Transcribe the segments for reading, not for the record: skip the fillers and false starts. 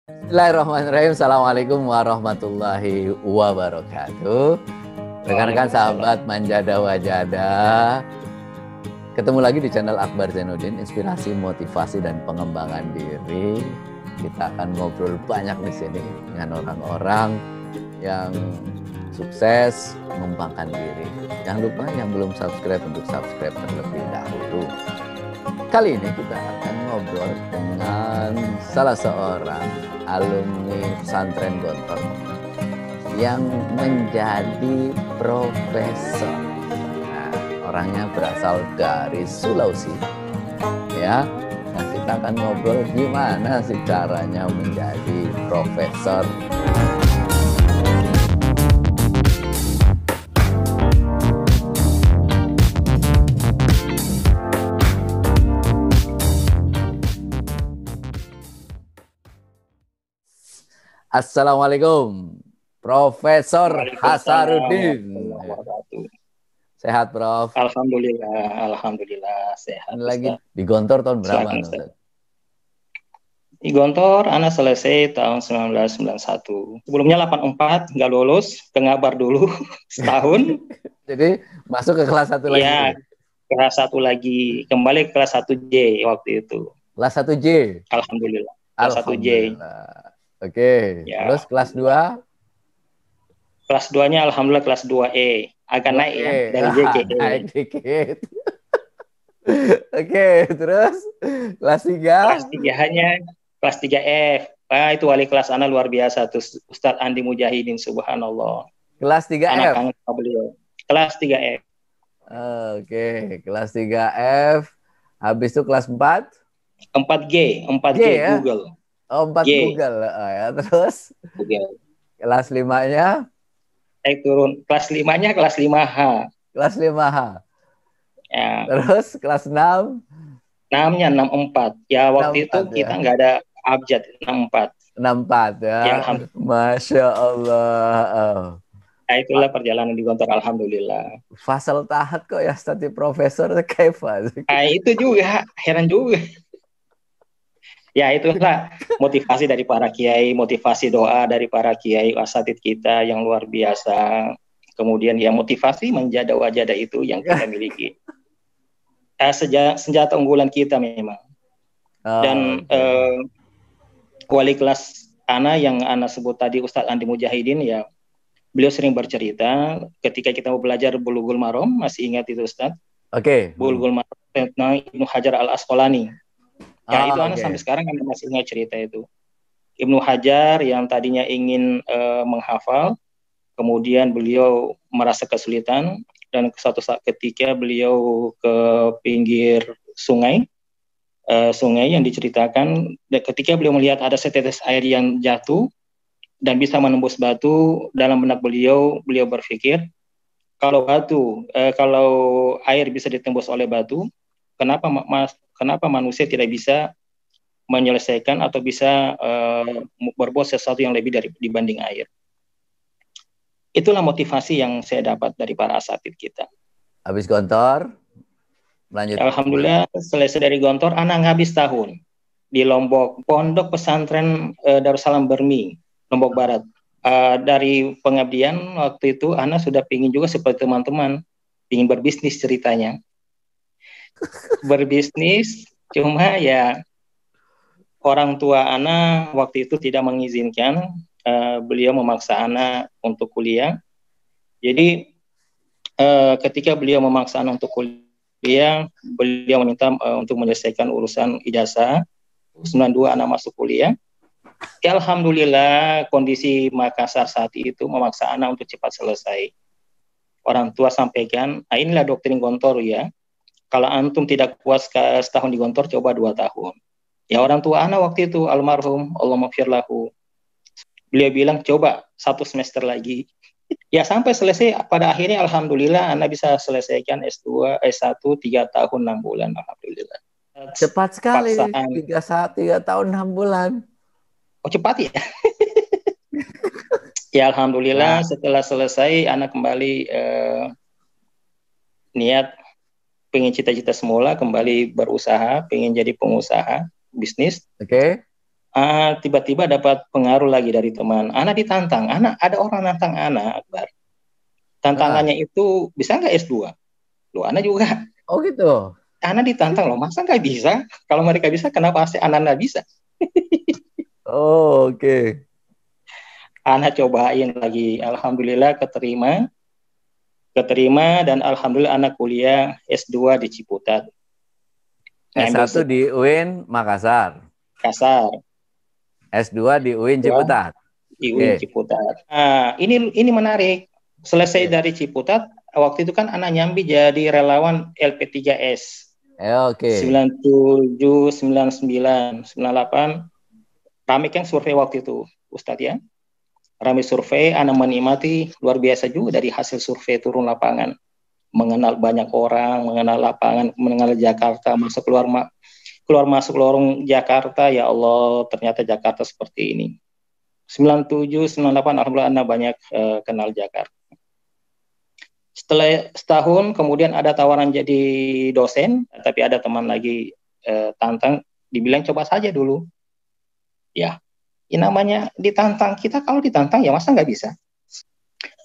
Bismillahirrahmanirrahim. Assalamualaikum warahmatullahi wabarakatuh. Rekan-rekan sahabat Manjada Wajada, ketemu lagi di channel Akbar Zainuddin, inspirasi, motivasi, dan pengembangan diri. Kita akan ngobrol banyak di sini dengan orang-orang yang sukses mengembangkan diri. Jangan lupa yang belum subscribe untuk subscribe terlebih dahulu. Kali ini kita akan ngobrol dengan salah seorang alumni pesantren Gontor yang menjadi profesor. Nah, orangnya berasal dari Sulawesi. Ya, nah kita akan ngobrol gimana sih caranya menjadi profesor. Assalamualaikum, Profesor Hasaruddin. Sehat, Prof? Alhamdulillah sehat. Ini lagi di Gontor tahun berapa? Di Gontor, anak selesai tahun 1991. Sebelumnya 84, nggak lulus, ke Ngabar dulu setahun. Jadi masuk ke kelas 1 lagi? Ya, kelas 1 lagi. Kembali ke kelas 1J waktu itu. Kelas 1J? Alhamdulillah. Kelas 1J. Oke, ya. Terus kelas 2? Kelas 2-nya Alhamdulillah kelas 2E. Agak naik ya, dari J ke E. Naik dikit. Oke, terus kelas 3? Kelas 3-nya kelas 3F. Nah, itu wali kelas anak luar biasa tuh, Ustadz Andi Mujahidin, subhanallah. Kelas 3F? Anak kangen sama beliau. Kelas 3F. Oke, kelas 3F. Habis itu kelas 4? 4G ya? Google. Oh, 4 G. Google. Oh, ya. Terus Google. Kelas 5-nya? Turun. Kelas 5-nya kelas 5H. Kelas 5H. Ya. Terus kelas 6? 6-nya 64. Ya, waktu 64, itu kita nggak ada abjad 64. 64 ya. Masya Allah. Nah, itulah perjalanan di Gontor, alhamdulillah. Fasal tahat kok ya studi profesor kayak Nah, itu juga heran juga. Ya, itulah motivasi dari para kiai, motivasi doa dari para kiai asatid kita yang luar biasa. Kemudian ya motivasi Manjada Wajada itu yang kita miliki. Senjata unggulan kita memang. Dan wali kelas Ana yang Ana sebut tadi, Ustadz Andi Mujahidin, ya beliau sering bercerita ketika kita mau belajar Bulughul Maram, masih ingat itu Ustadz? Oke. Bulughul Maram tentang Ibnu Hajar Al-Asqalani. Ya, itu Ana sampai sekarang masih ingat cerita itu. Ibnu Hajar yang tadinya ingin menghafal, kemudian beliau merasa kesulitan, dan suatu saat ketika beliau ke pinggir sungai yang diceritakan, ketika beliau melihat ada setetes air yang jatuh dan bisa menembus batu, dalam benak beliau berpikir, kalau air bisa ditembus oleh batu, kenapa manusia tidak bisa menyelesaikan atau bisa berbuat sesuatu yang lebih dibanding air. Itulah motivasi yang saya dapat dari para asatid kita. Habis Gontor, lanjut. Alhamdulillah selesai dari Gontor, anak habis tahun di Lombok, Pondok Pesantren Darussalam Bermi, Lombok Barat. Dari pengabdian waktu itu, anak sudah pingin juga seperti teman-teman, pingin berbisnis ceritanya. Berbisnis, cuma ya orang tua anak waktu itu tidak mengizinkan. Beliau memaksa anak untuk kuliah. Jadi ketika beliau memaksa anak untuk kuliah, beliau meminta untuk menyelesaikan urusan ijazah. 92 anak masuk kuliah. Ya, alhamdulillah kondisi Makassar saat itu memaksa anak untuk cepat selesai. Orang tua sampaikan, inilah doktrin Gontor ya. Kalau antum tidak puas setahun di Gontor, coba 2 tahun. Ya, orang tua anak waktu itu almarhum, Allah maghfir lahu, beliau bilang coba 1 semester lagi. Ya, sampai selesai, pada akhirnya alhamdulillah anak bisa selesaikan S2, S1 3 tahun 6 bulan, alhamdulillah. Cepat sekali, 3 tahun 6 bulan. Oh, cepat ya? Ya, alhamdulillah setelah selesai anak kembali niat, pengen cita-cita semula, kembali berusaha, pengen jadi pengusaha bisnis. Oke. Tiba-tiba dapat pengaruh lagi dari teman. Anak ditantang, ada orang nantang anak, Akbar. Ah. Tantangannya itu bisa nggak S2? Loh, anak juga. Oh gitu. Anak ditantang loh, masa nggak bisa? Kalau mereka bisa, kenapa anak nggak bisa? Oh, oke. Anak cobain lagi, alhamdulillah keterima dan alhamdulillah anak kuliah S2 di Ciputat. Ngambil S1 di UIN Makassar. kasar, S2 di UIN S2 Ciputat. di UIN Oke. Ciputat. Ini menarik. Selesai Oke. dari Ciputat, waktu itu kan anak nyambi jadi relawan LP3S. Oke. 97, 99, 98. Rame kan survei waktu itu, Ustadz ya. Rame survei, anak menikmati luar biasa juga dari hasil survei turun lapangan. Mengenal banyak orang, mengenal lapangan, mengenal Jakarta, keluar masuk lorong Jakarta, ya Allah, ternyata Jakarta seperti ini. 97, 98, alhamdulillah anak banyak kenal Jakarta. Setelah setahun, kemudian ada tawaran jadi dosen, tapi ada teman lagi tantang, dibilang coba saja dulu. Ya, namanya ditantang, kita kalau ditantang ya masa nggak bisa.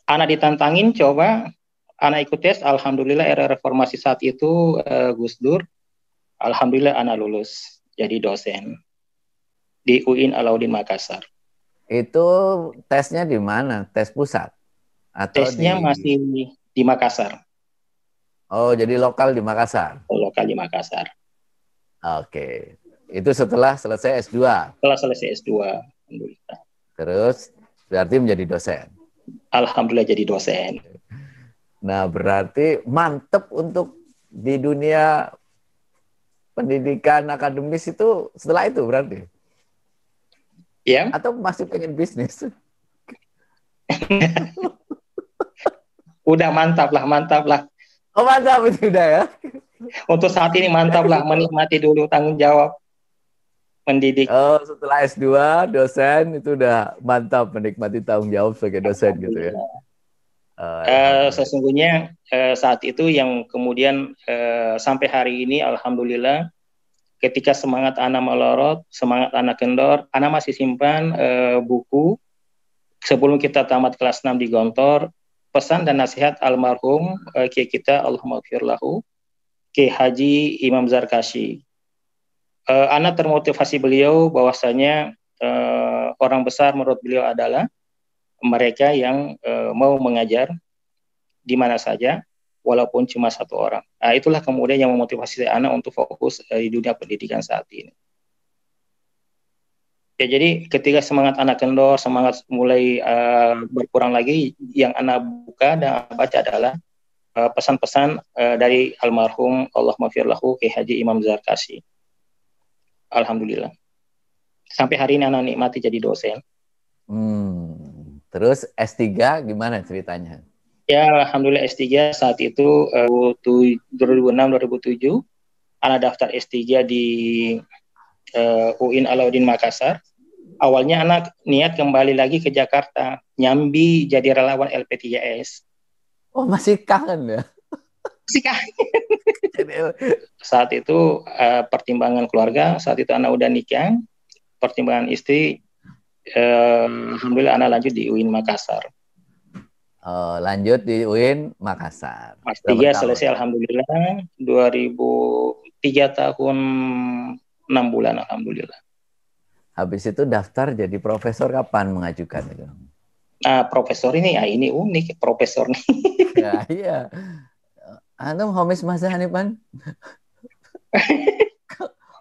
Anak ditantangin, coba, anak ikut tes, alhamdulillah era reformasi saat itu Gus Dur, alhamdulillah anak lulus jadi dosen di UIN Alauddin Makassar. Itu tesnya di mana? Tes pusat atau di? Tesnya masih di Makassar. Oh, jadi lokal di Makassar. Lokal di Makassar. Oke. Itu setelah selesai S2. Setelah selesai S2, alhamdulillah. Terus berarti menjadi dosen. Alhamdulillah jadi dosen. Nah, berarti mantep untuk di dunia pendidikan akademis itu setelah itu berarti? Ya. Atau masih pengen bisnis? Udah mantap lah. Oh, mantap itu udah ya. Untuk saat ini mantap lah, menikmati dulu tanggung jawab mendidik. Oh, setelah S2 dosen itu udah mantap menikmati tanggung jawab sebagai dosen gitu ya. Sesungguhnya saat itu yang kemudian sampai hari ini alhamdulillah ketika semangat anak melorot, semangat anak kendor, anak masih simpan buku sebelum kita tamat kelas 6 di Gontor, pesan dan nasihat almarhum Kiai kita Allahumma Kiai Haji Imam Zarkashi. Anak termotivasi beliau bahwasanya orang besar menurut beliau adalah mereka yang mau mengajar di mana saja, walaupun cuma satu orang. Nah, itulah kemudian yang memotivasi anak untuk fokus di dunia pendidikan saat ini. Ya, jadi ketika semangat anak kendor, semangat mulai berkurang lagi, yang anak buka dan baca adalah pesan-pesan dari almarhum Allahumma Kiai Haji Imam Zarkashi. Alhamdulillah. Sampai hari ini anak nikmati jadi dosen. Terus S3 gimana ceritanya? Ya, alhamdulillah S3 saat itu 2006-2007 anak daftar S3 di UIN Alauddin Makassar. Awalnya anak niat kembali lagi ke Jakarta, nyambi jadi relawan LP3S. Oh, masih kangen ya? Masih kangen. Saat itu pertimbangan keluarga, saat itu anak udah nikah, pertimbangan istri, alhamdulillah anak lanjut di UIN Makassar. Lanjut di UIN Makassar. S3 selesai alhamdulillah 2003 tahun 6 bulan alhamdulillah. Habis itu daftar jadi profesor kapan mengajukan itu? Nah, profesor ini unik profesor nih. Ya, iya. Antum Homis Mazhani pan?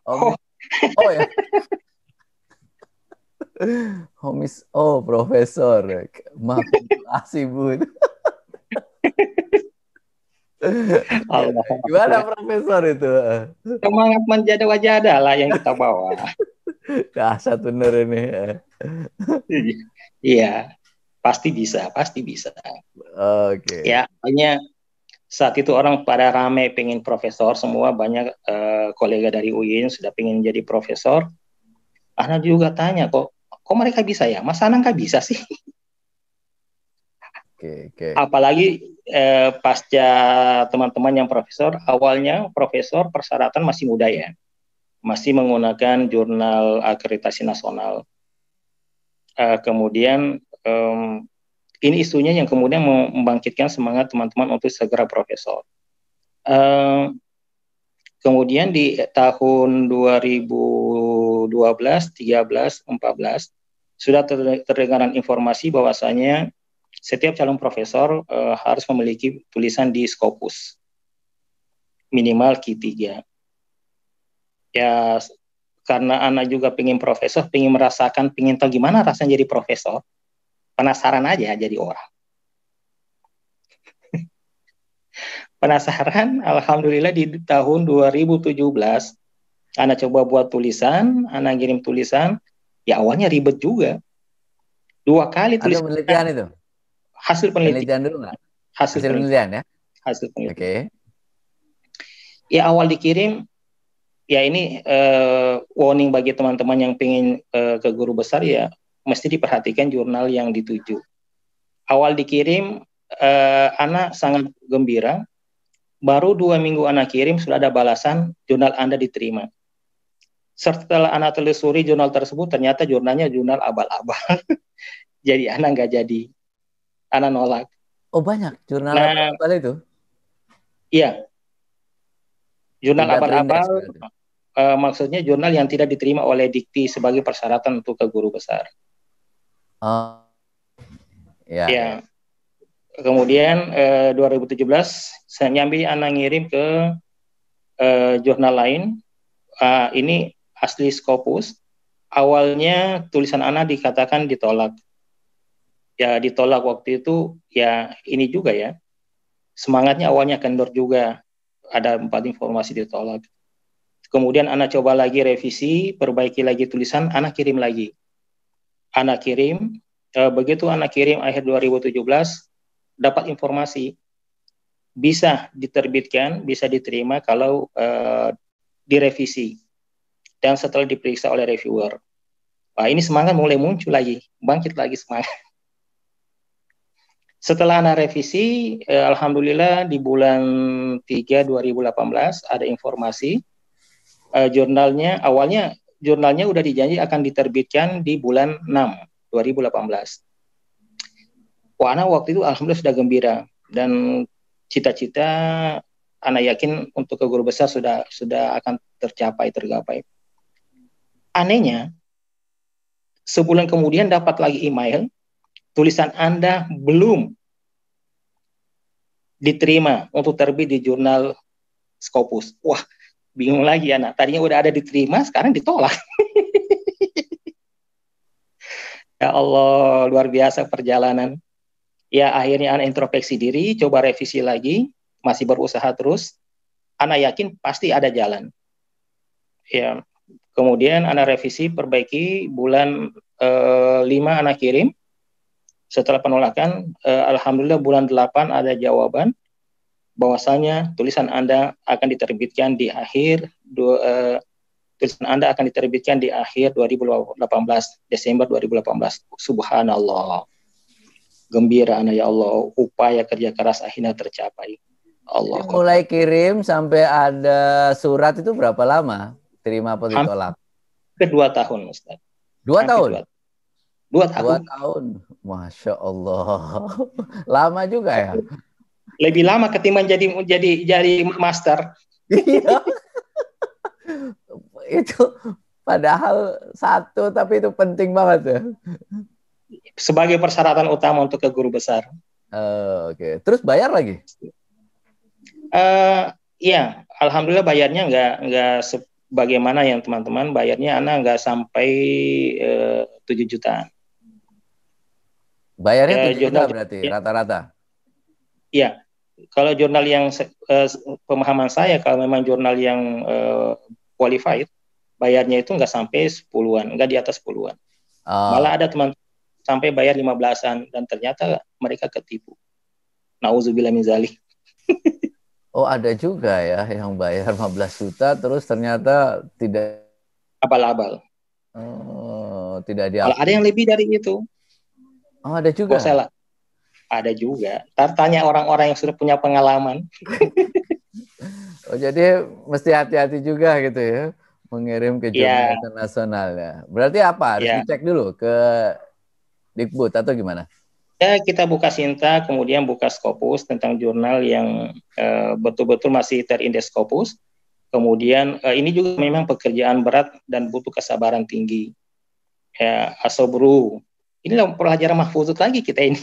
Oh ya. Homis, profesor. Maaf, kasih Bu. Gimana profesor itu? Semangat menjadi wajah lah yang kita bawa. Dahsyat bener ini. Iya, pasti bisa. Oke. Ya, hanya saat itu orang pada rame pengen profesor, semua banyak kolega dari UIN sudah pengen jadi profesor. Anak juga tanya kok mereka bisa ya? Masa anak nggak bisa sih? Okay. Apalagi pasca teman-teman yang profesor, awalnya profesor persyaratan masih muda ya. masih menggunakan jurnal akreditasi nasional. Kemudian ini isunya yang kemudian membangkitkan semangat teman-teman untuk segera profesor. Kemudian di tahun 2012, 13, 14 sudah terdengar informasi bahwasanya setiap calon profesor harus memiliki tulisan di Scopus minimal Q3. Ya, karena anak juga pengen profesor, pengen merasakan, pengen tahu gimana rasanya jadi profesor, penasaran aja jadi orang. Penasaran, alhamdulillah di tahun 2017 anak coba buat tulisan, anak kirim tulisan, ya awalnya ribet juga. 2 kali tulis penelitian itu. Hasil penelitian. Penelitian dulu nggak? Hasil penelitian ya. Hasil penelitian. Oke. Ya awal dikirim, ya ini warning bagi teman-teman yang pengen ke guru besar, ya mesti diperhatikan jurnal yang dituju. Awal dikirim, anak sangat gembira. Baru 2 minggu anak kirim sudah ada balasan, jurnal Anda diterima. Setelah anak telusuri jurnal tersebut, ternyata jurnalnya jurnal abal-abal. Jadi anak nggak jadi. Anak nolak. Oh banyak jurnal abal-abal itu? Iya. Jurnal abal-abal maksudnya jurnal yang tidak diterima oleh Dikti sebagai persyaratan untuk ke guru besar. Oh. Ya. Ya. Kemudian 2017 saya nyambi anak ngirim ke jurnal lain. Ini asli Scopus. Awalnya tulisan anak dikatakan ditolak. Ya ditolak waktu itu, ya ini juga ya. Semangatnya awalnya kendor juga. Ada 4 informasi ditolak. Kemudian anak coba lagi revisi, perbaiki lagi tulisan, anak kirim lagi. Anak kirim, begitu anak kirim akhir 2017, dapat informasi bisa diterbitkan, bisa diterima kalau direvisi dan setelah diperiksa oleh reviewer. Wah, ini semangat mulai muncul lagi, bangkit lagi semangat. Setelah anak revisi, alhamdulillah di bulan 3 2018 ada informasi jurnalnya, awalnya jurnalnya udah dijanji akan diterbitkan di bulan 6 2018. Wah, anak waktu itu alhamdulillah sudah gembira dan cita-cita anak yakin untuk ke guru besar sudah akan tergapai. Anehnya, sebulan kemudian dapat lagi email, tulisan Anda belum diterima untuk terbit di jurnal Scopus. Wah, bingung lagi anak. Tadinya udah ada diterima, sekarang ditolak. Ya Allah, luar biasa perjalanan. Ya akhirnya anak introspeksi diri, coba revisi lagi, masih berusaha terus. Anak yakin pasti ada jalan. Ya, kemudian anak revisi, perbaiki, bulan 5 anak kirim. Setelah penolakan, alhamdulillah bulan 8 ada jawaban bahwasanya tulisan Anda akan diterbitkan di akhir tulisan Anda akan diterbitkan di akhir 2018, Desember 2018. Subhanallah. Gembira anak, ya Allah, upaya kerja keras akhirnya tercapai. Allah. Jadi mulai kirim sampai ada surat itu berapa lama? Terima apa ditolak? Ke 2 tahun, Ustaz. 2 tahun? 2 tahun. 2 tahun. Masya Allah. Lama juga ya? Lebih lama ketimbang jadi master. Iya. Itu padahal 1, tapi itu penting banget ya. Sebagai persyaratan utama untuk ke guru besar. Oke. Terus bayar lagi? Iya, alhamdulillah bayarnya nggak sebagaimana yang teman-teman bayarnya, anak nggak sampai 7 jutaan. Bayarnya 7 juta berarti rata-rata? Iya. Kalau jurnal yang pemahaman saya, kalau memang jurnal yang qualified, bayarnya itu nggak sampai 10-an, nggak di atas 10-an. Malah ada teman sampai bayar 15-an dan ternyata mereka ketipu. Nauzubillah min dzalik. Oh, ada juga ya yang bayar 15 juta terus ternyata tidak abal-abal. Oh, tidak diakui. Kalau ada yang lebih dari itu. Oh, ada juga. Ada juga. Tanya orang-orang yang sudah punya pengalaman. Oh, jadi mesti hati-hati juga gitu ya. mengirim ke jurnal Ya, internasional ya. Berarti apa? Harus ya. dicek dulu ke Dikbud atau gimana? Ya, kita buka Sinta, kemudian buka Scopus tentang jurnal yang betul-betul masih terindeks Scopus. Kemudian ini juga memang pekerjaan berat dan butuh kesabaran tinggi. Ya, asobru. Inilah pelajaran mahfuzut lagi kita ini.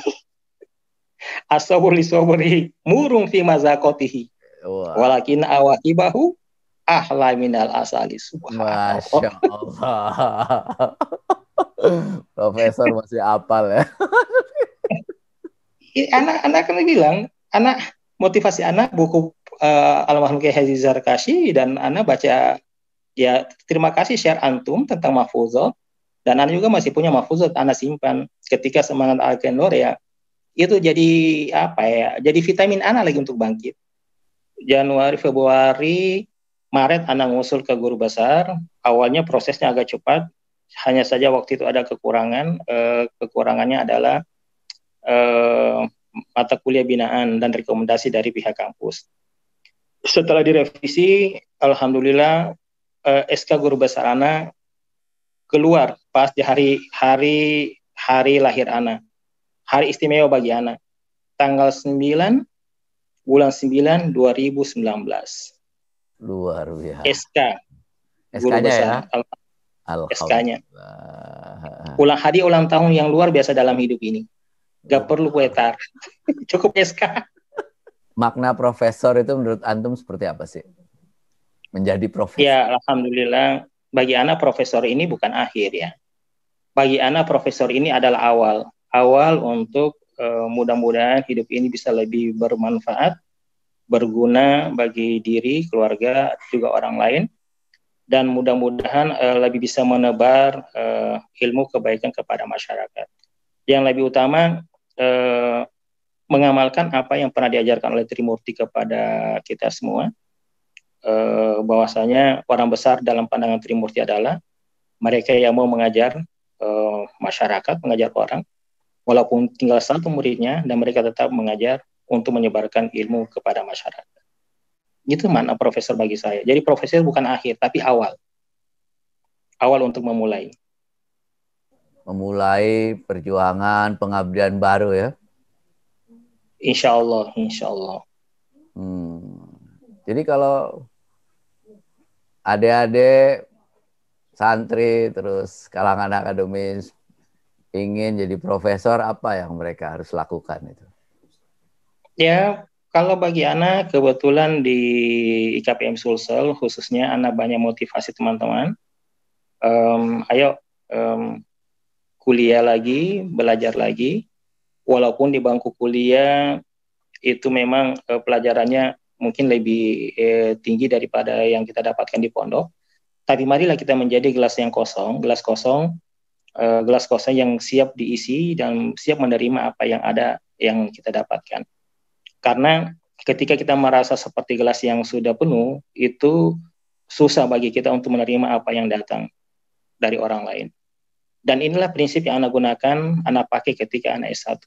Asobru li sobri murung fi mazakotihi. Wah, Walakin awakibahu ahla minal asali. Subhanallah. Masya Allah. Profesor masih apal ya. Anak-anak kan bilang, anak motivasi anak buku almarhum Kiai Haji Zarkashi, dan anak baca, ya terima kasih share antum tentang mahfuzat, dan anak juga masih punya mahfuzat anak simpan ketika semangat Al-Kendor ya, itu jadi apa ya, jadi vitamin anak lagi untuk bangkit. Januari, Februari, Maret anak ngusul ke guru besar, awalnya prosesnya agak cepat, hanya saja waktu itu ada kekurangan, kekurangannya adalah mata kuliah binaan dan rekomendasi dari pihak kampus. Setelah direvisi, alhamdulillah SK guru besar anak keluar pas di hari lahir anak. Hari istimewa bagi anak. Tanggal 9 bulan 9 2019. Luar biasa. SK guru SK-nya ya. besar. SK-nya. Alhamdulillah. Ulang tahun yang luar biasa dalam hidup ini. Gak perlu kuetar. Cukup SK. Makna profesor itu menurut antum seperti apa sih? Menjadi profesor. Ya, alhamdulillah bagi anak profesor ini bukan akhir ya. Bagi anak profesor ini adalah awal untuk mudah-mudahan hidup ini bisa lebih bermanfaat, berguna bagi diri, keluarga, juga orang lain, dan mudah-mudahan lebih bisa menebar ilmu kebaikan kepada masyarakat. Yang lebih utama mengamalkan apa yang pernah diajarkan oleh Trimurti kepada kita semua, bahwasanya orang besar dalam pandangan Trimurti adalah mereka yang mau mengajar masyarakat, mengajar orang, walaupun tinggal satu muridnya, dan mereka tetap mengajar untuk menyebarkan ilmu kepada masyarakat. Itu makna profesor bagi saya. Jadi profesor bukan akhir, tapi awal. Awal untuk memulai. Memulai perjuangan pengabdian baru ya. Insya Allah, insya Allah. Jadi kalau adik-adik, santri, terus kalangan akademis ingin jadi profesor, apa yang mereka harus lakukan itu? Ya, kalau bagi anak, kebetulan di IKPM Sulsel, khususnya anak banyak motivasi teman-teman. Ayo kuliah lagi, belajar lagi. Walaupun di bangku kuliah itu memang pelajarannya mungkin lebih tinggi daripada yang kita dapatkan di pondok. Tapi marilah kita menjadi gelas kosong yang siap diisi dan siap menerima apa yang ada yang kita dapatkan. Karena ketika kita merasa seperti gelas yang sudah penuh, itu susah bagi kita untuk menerima apa yang datang dari orang lain. Dan inilah prinsip yang anak gunakan, anak pakai ketika anak S1.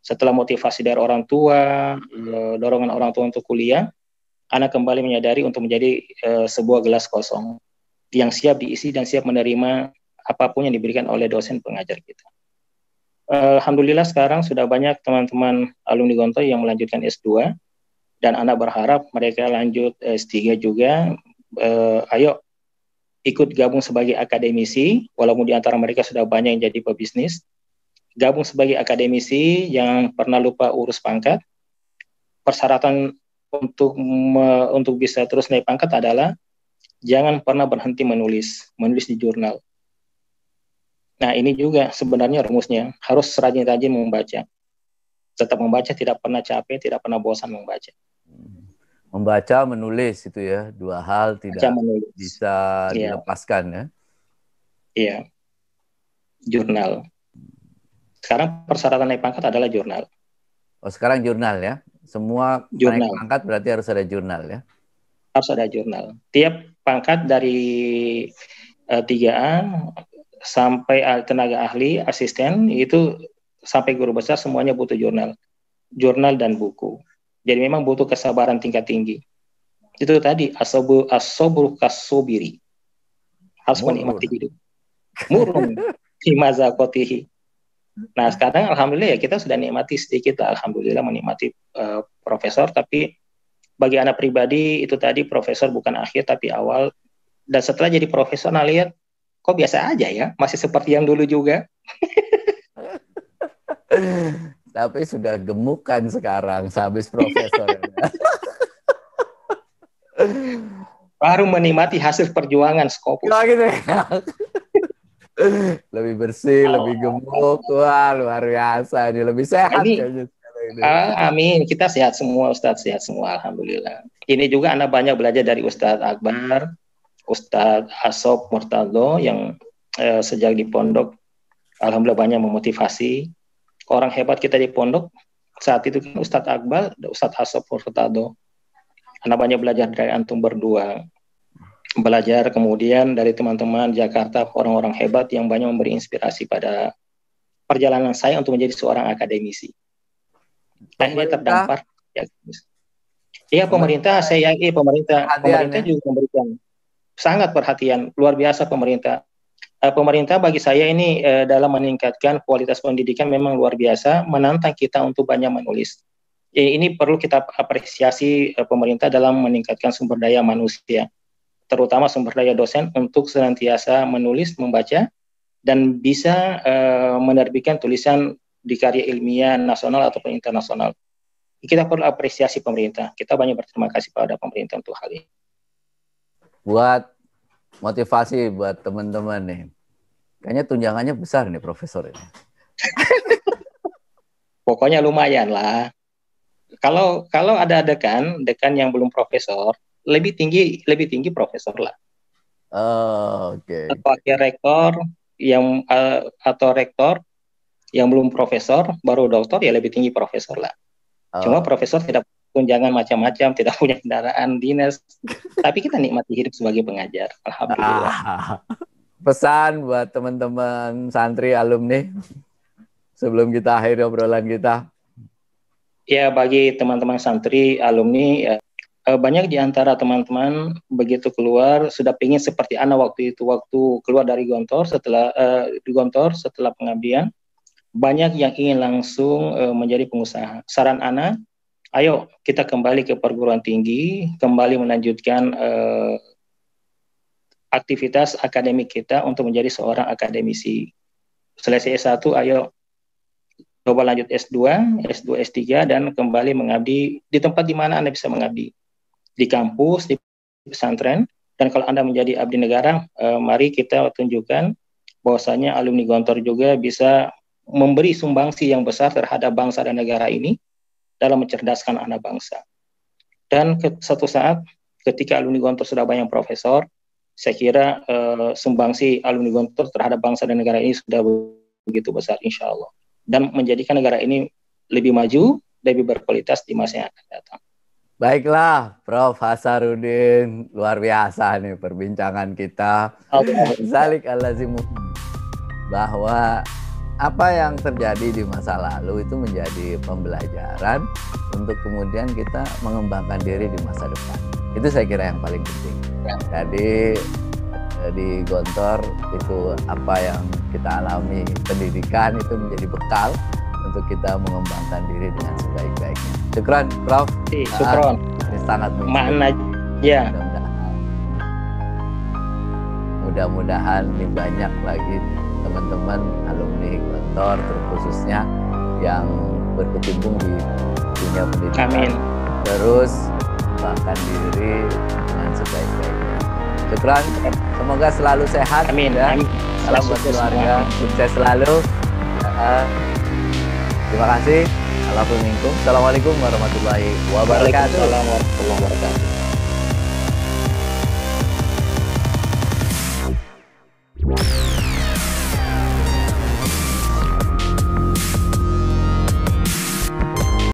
Setelah motivasi dari orang tua, dorongan orang tua untuk kuliah, anak kembali menyadari untuk menjadi sebuah gelas kosong yang siap diisi dan siap menerima apapun yang diberikan oleh dosen pengajar kita. Alhamdulillah sekarang sudah banyak teman-teman alumni Gontoy yang melanjutkan S2, dan anak berharap mereka lanjut S3 juga. Ayo ikut gabung sebagai akademisi, walaupun di antara mereka sudah banyak yang jadi pebisnis. Gabung sebagai akademisi, jangan pernah lupa urus pangkat. Persyaratan untuk bisa terus naik pangkat adalah jangan pernah berhenti menulis di jurnal. Nah, ini juga sebenarnya rumusnya, harus rajin-rajin membaca. Tetap membaca, tidak pernah capek, tidak pernah bosan membaca. Membaca, menulis itu ya, dua hal tidak bisa dilepaskan ya. Iya, jurnal. Sekarang persyaratan naik pangkat adalah jurnal. Oh, sekarang jurnal ya? Semua jurnal. Naik pangkat berarti harus ada jurnal ya? Harus ada jurnal. Tiap pangkat dari 3A sampai tenaga ahli, asisten, itu sampai guru besar semuanya butuh jurnal. Jurnal dan buku. Jadi memang butuh kesabaran tingkat tinggi. Itu tadi, as-sabru kas-sabiri. harus menikmati hidup. Murun fi mazaqatihi. Nah, sekarang alhamdulillah ya kita sudah nikmati sedikit, alhamdulillah menikmati profesor, tapi bagi anak pribadi itu tadi profesor bukan akhir tapi awal. Dan setelah jadi profesor, nah lihat kok biasa aja ya, masih seperti yang dulu juga. Tapi sudah gemukan sekarang sehabis profesor. Baru menikmati hasil perjuangan Scopus. Oh, gitu ya. Lebih bersih, lebih gemuk, wah luar biasa ini, lebih sehat kayaknya. Amin, kita sehat semua Ustadz, sehat semua alhamdulillah. Ini juga Anda banyak belajar dari Ustadz Akbar, Ustadz Asob Murtado yang sejak di pondok alhamdulillah banyak memotivasi. Orang hebat kita di pondok saat itu kan Ustadz Akbar, Ustadz Asob Murtado. Anda banyak belajar dari antum berdua. Belajar kemudian dari teman-teman Jakarta, orang-orang hebat yang banyak memberi inspirasi pada perjalanan saya untuk menjadi seorang akademisi. Akhirnya terdampar. Iya, pemerintah, saya yakin pemerintah juga memberikan sangat perhatian, luar biasa pemerintah. Pemerintah bagi saya ini dalam meningkatkan kualitas pendidikan memang luar biasa, menantang kita untuk banyak menulis. Ini perlu kita apresiasi pemerintah dalam meningkatkan sumber daya manusia, terutama sumber daya dosen untuk senantiasa menulis, membaca, dan bisa menerbitkan tulisan di karya ilmiah nasional ataupun internasional. Kita perlu apresiasi pemerintah. Kita banyak berterima kasih pada pemerintah untuk hal ini. Buat motivasi buat teman-teman nih. Kayaknya tunjangannya besar nih profesor ini. Pokoknya lumayan lah. Kalau ada dekan yang belum profesor, lebih tinggi profesor lah. Oh, oke. Wakil rektor atau rektor yang belum profesor, baru doktor, ya lebih tinggi profesor lah. Cuma profesor tidak tunjangan macam-macam, tidak punya kendaraan dinas, tapi kita nikmati hidup sebagai pengajar. Alhamdulillah. Pesan buat teman-teman santri alumni sebelum kita akhiri obrolan kita. Ya, bagi teman-teman santri alumni, banyak di antara teman-teman begitu keluar sudah ingin seperti Ana waktu keluar dari Gontor setelah pengabdian. Banyak yang ingin langsung menjadi pengusaha. Saran Ana, ayo kita kembali ke perguruan tinggi, kembali melanjutkan aktivitas akademik kita untuk menjadi seorang akademisi. Selesai S1, ayo coba lanjut S2, S3, dan kembali mengabdi di tempat di mana Anda bisa mengabdi. Di kampus, di pesantren, dan kalau Anda menjadi abdi negara, mari kita tunjukkan bahwasanya alumni Gontor juga bisa memberi sumbangsi yang besar terhadap bangsa dan negara ini dalam mencerdaskan anak bangsa. Dan suatu saat ketika alumni Gontor sudah banyak profesor, saya kira sumbangsi alumni Gontor terhadap bangsa dan negara ini sudah begitu besar insya Allah, dan menjadikan negara ini lebih maju, lebih berkualitas di masa yang akan datang. Baiklah, Prof. Hasaruddin, luar biasa nih perbincangan kita. Zalik al-lazimu, bahwa apa yang terjadi di masa lalu itu menjadi pembelajaran untuk kemudian kita mengembangkan diri di masa depan. Itu saya kira yang paling penting. Jadi di Gontor itu apa yang kita alami pendidikan itu menjadi bekal untuk kita mengembangkan diri dengan sebaik-baiknya. Syukran, Prof. Syukron. Ini sangat makna ya. Mudah-mudahan ini banyak lagi teman-teman alumni Gontor terkhususnya yang berkecimpung di dunia pendidikan. Amin. Terus bahkan diri dengan sebaik-baiknya. Syukran. Semoga selalu sehat. Amin. Ya. Amin. Salam buat keluarga. Sukses selalu. Terima kasih. Assalamualaikum warahmatullahi wabarakatuh. Waalaikumsalam warahmatullahi wabarakatuh.